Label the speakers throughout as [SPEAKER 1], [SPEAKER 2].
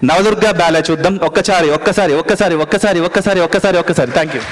[SPEAKER 1] Navadurga ballet చూద్దాం. ఒక్కసారి ఒక్కసారి ఒక్కసారి ఒక్కసారి ఒక్కసారి ఒక్కసారి ఒక్కసారి. Thank you.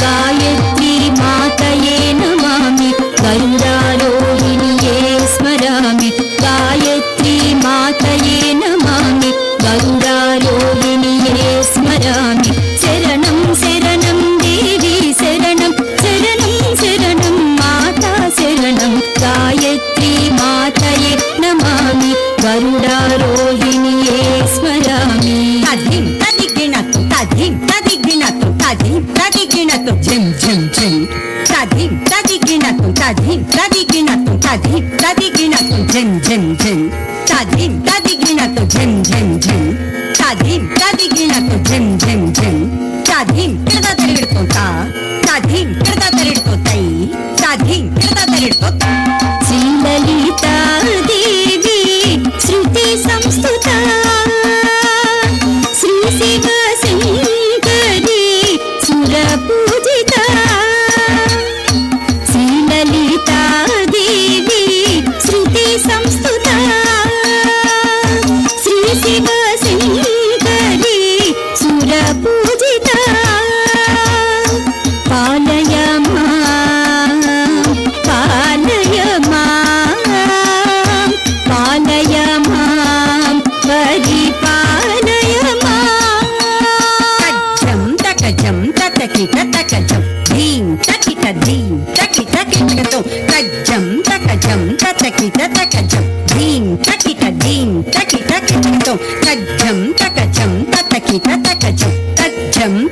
[SPEAKER 2] गायत्री मातये नमामि गरुडारोहिण्ये स्मरामि गायत्री मातये नमामि गरुडारोहिण्ये स्मरामि शरणं शरणं देवी शरणं शरणं शरणं माता शरणं गायत्री मातये नमामि गरुडारोहिण्ये स्मरामि झिम झिम झिम ताधी ताधी गिनातून ताधी ताधी गिनातून ताधी ताधी गिनातून झिम झिम झिम ताधी ताधी गिनातून झिम झिम झिम ताधी ताधी गिनातून झिम झिम झिम ताधी किरदा तरिडतो ता ताधी किरदा तरिडतो तई ताधी किरदा तरिडतो श्रीललिता देवी श्रुति संस्तुता श्री शिव शंकरी सुरपूजिता श्रीललिता देवी श्रुति संस्तुता श्री शिव शंकरी सुरपूजिता पालय मां पालय मां पालय मां परिपालय मां तकजं ततकित तकजं धीं तकित धीं तकित तकितो तकजं ततकित तकजं धीं तकित धीं तकित तकितो तकजं ततकित तकजं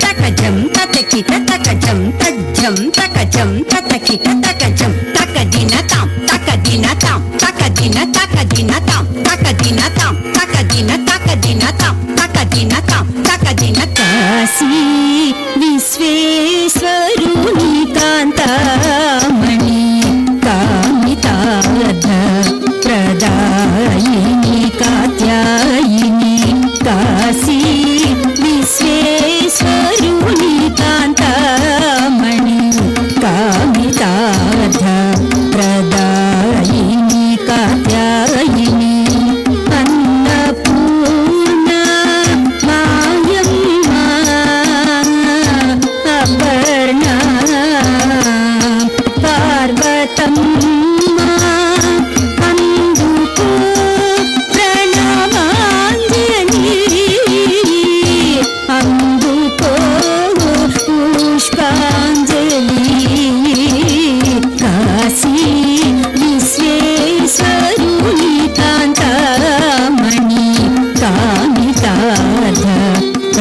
[SPEAKER 2] तकजं ततकित तकजं तकजं ततकित तकजं तकदिनतां तकदिनतां तकदिनतां तकदिनतां तकदिनतां तकदिनतां तकदिनतां काशी विश्वेश्वरुनि कान्तामणि कामितार्थ प्रदायिनि कात्यायिनि काशी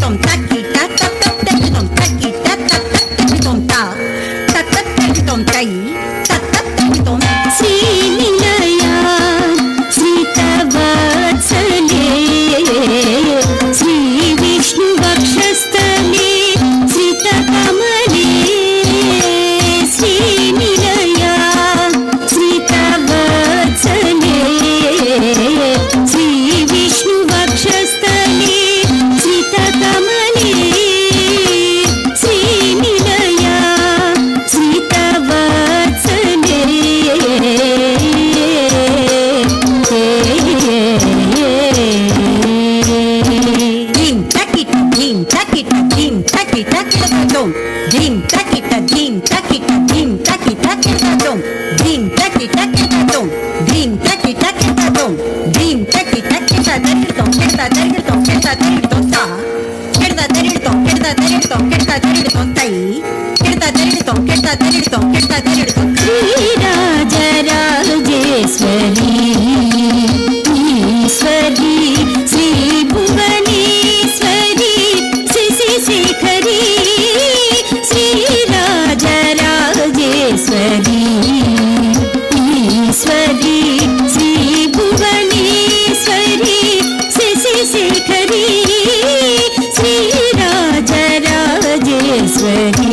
[SPEAKER 2] తగిడతం తకిట తత తగిడతం తకిట తత తగిడతం తా తత తగిడతం తై తత తగిడతం శ్రీనిలయ శ్రీతవత్సలే శ్రీ విష్ణు వక్షస్థలే శ్రీతకమలే శ్రీనిలయ శ్రీతవత్సలే శ్రీ విష్ణు వక్షస్థలే శ్రీతకమలే శ్రీనిలయ శ్రీతవత్సలే ధీం తకిట ధీం తకిట ధీం తకిట కిటకటం ధీం తకిట ధీం తకిట ధీం తకిట కిటకటం ధీం తకిట కిటకటం ధీం తకిట కిటకటం ధీం తకిట కిటకటం కిటకటం కిటకటం తా కిటకటం కిటకటం కిటకటం తై కిటకటం కిటకటం కిటకటం Sri Rajarajeshwari Eshwari Shri Bhuvaneswari శశిశేఖరి Sri Rajarajeshwari Eshwari Shri Bhuvaneswari శశిశేఖరి Sri Rajarajeshwari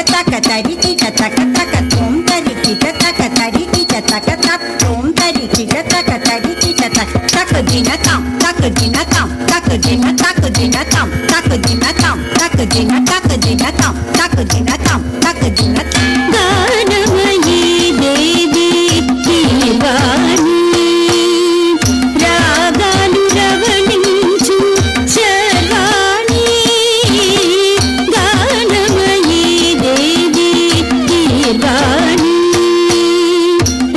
[SPEAKER 2] taka tari kita taka taka tom tari kita taka tari kita taka taka tom tari kita taka tari kita taka taka dina tam taka dina tam taka dina taka dina tam taka dina tam taka dina taka dina tam taka dina tam taka dina tam గానమయీ దేవి దీవాని రాగాలు రవణించు శర్వాణి గానమయీ దేవి దీవాని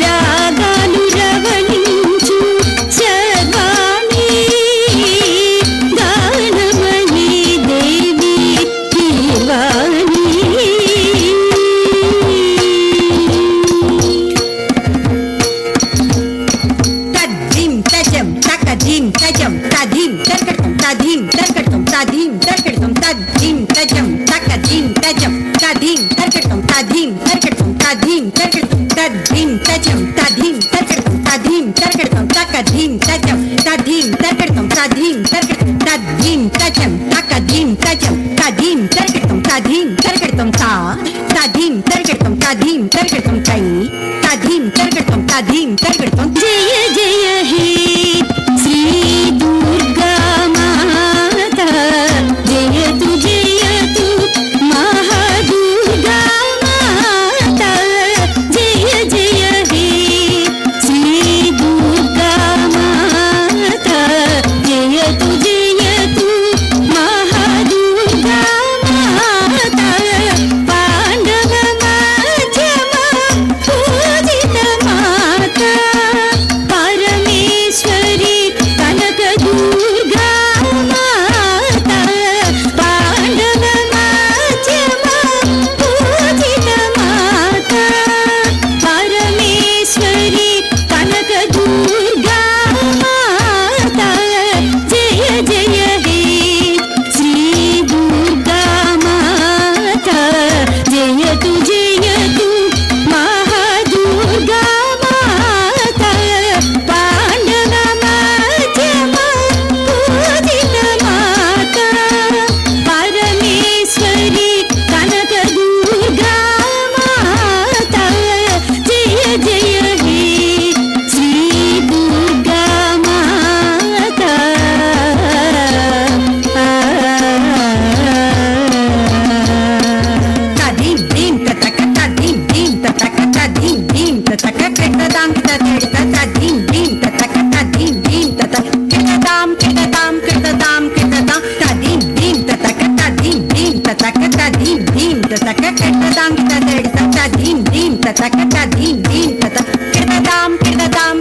[SPEAKER 2] రాగాలు రవణించు శర్వాణి గానమయీ దేవి దీవాని తద్ధిం తజం తకధిం తజం తధిం తర్కటం తధిం తర్కటం తధిం తర్కటం తద్ధిం తజం తకధిం తజం తధిం తర్కటం తధిం తర్కటం తధిం తర్కటం తద్ధిం తజం తధిం తర్కటం తధిం తర్కటం తకధిం తజం తధిం తర్కటం తధిం తర్కటం తద్ధిం తజం తకధిం తజం తధిం తర్కటం తధిం తర్కటం తా తధిం తర్కటం తధిం తర్కటం తై తధిం తర్కటం తధిం తర్కటం జయ జయ హే శ్రీ దుర్గా మాతా జయతు జయతు మహాదుర్గా మాతా జయ జయ హే శ్రీ దుర్గా మాతా జయతు జయతు మహాదుర్గా మాతా పాండవ మాధ్యమ పూజిత మాతా పరమేశ్వరి కనక దుర్గా మాతా పాండవ మాధ్యమ పూజిత మాతా పరమేశ్వరి కనక దుర్గా మాతా జయ జయ హే శ్రీ దుర్గా మాతా జయతు జయతు మహాదుర్గా మాతా పాండవ మాధ్యమ పూజిత మాతా పరమేశ్వరి కనక దుర్గా మాతా జయ జయ హే శ్రీ దుర్గా మాతా తధిం ధీం తతక తధిం ధీం తతక తధిం ధీం తతక కృతదాం తతడిత తధిం ధీం తతక తధిం ధీం తతక కృతదాం కృతదాం కృతదాం కృతదాం తధిం ధీం తతక తధిం ధీం తతక తధిం ధీం తతక కృతదాం తతడిత తధిం ధీం తతక తధిం ధీం తతక కృతదాం కృతదాం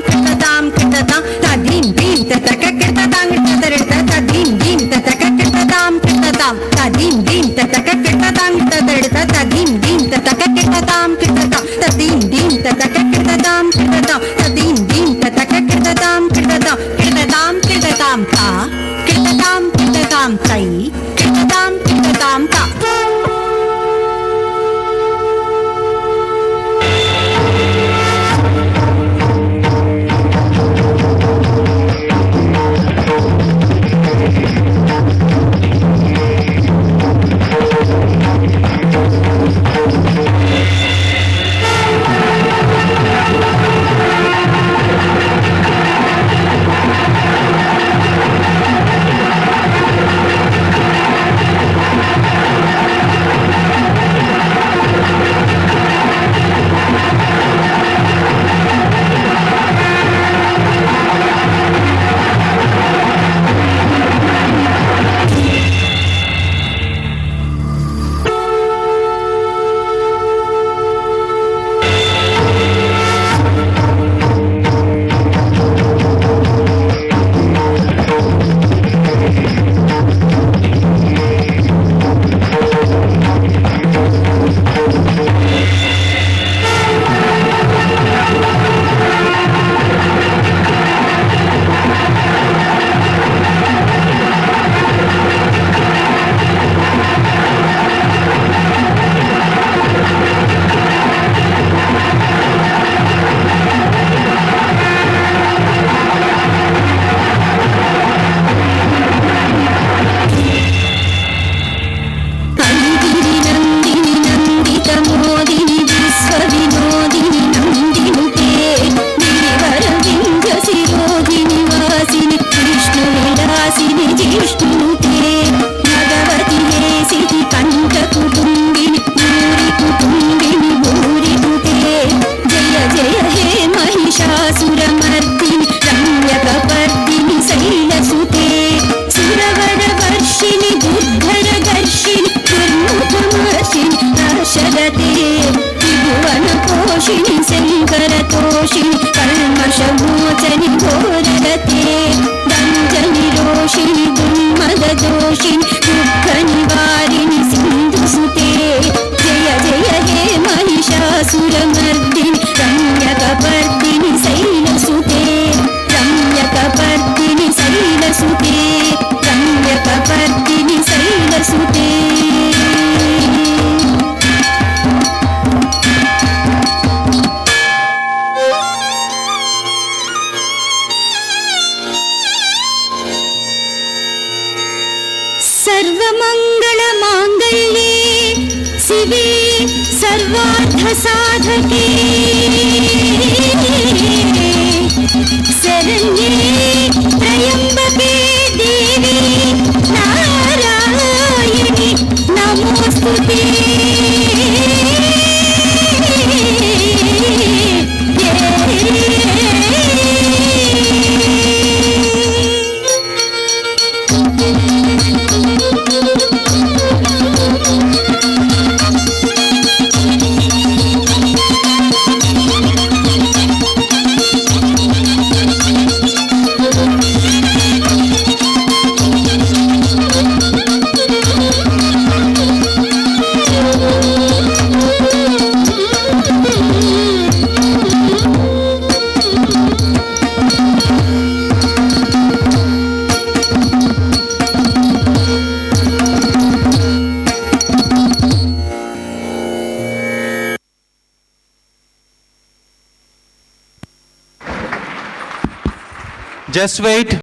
[SPEAKER 2] रोषिणि कल्मषमोचनि घोररते दञ्जनि रोषिणि दुर्मददोषिणि दुःखनिवारिणि सिन्धुसुते जय जय हे महिषासुरमर्दिनि रम्यकपर्दिनि शैलसुते रम्यकपर्दिनि शैलसुते रम्यकपर्दिनि शैलसुते सर्वमङ्गलमाङ्गल्ये शिवे सर्वार्थसाधके शरण्ये त्र्यम्बके देवी नारायणि नमोऽस्तुते
[SPEAKER 1] Just wait.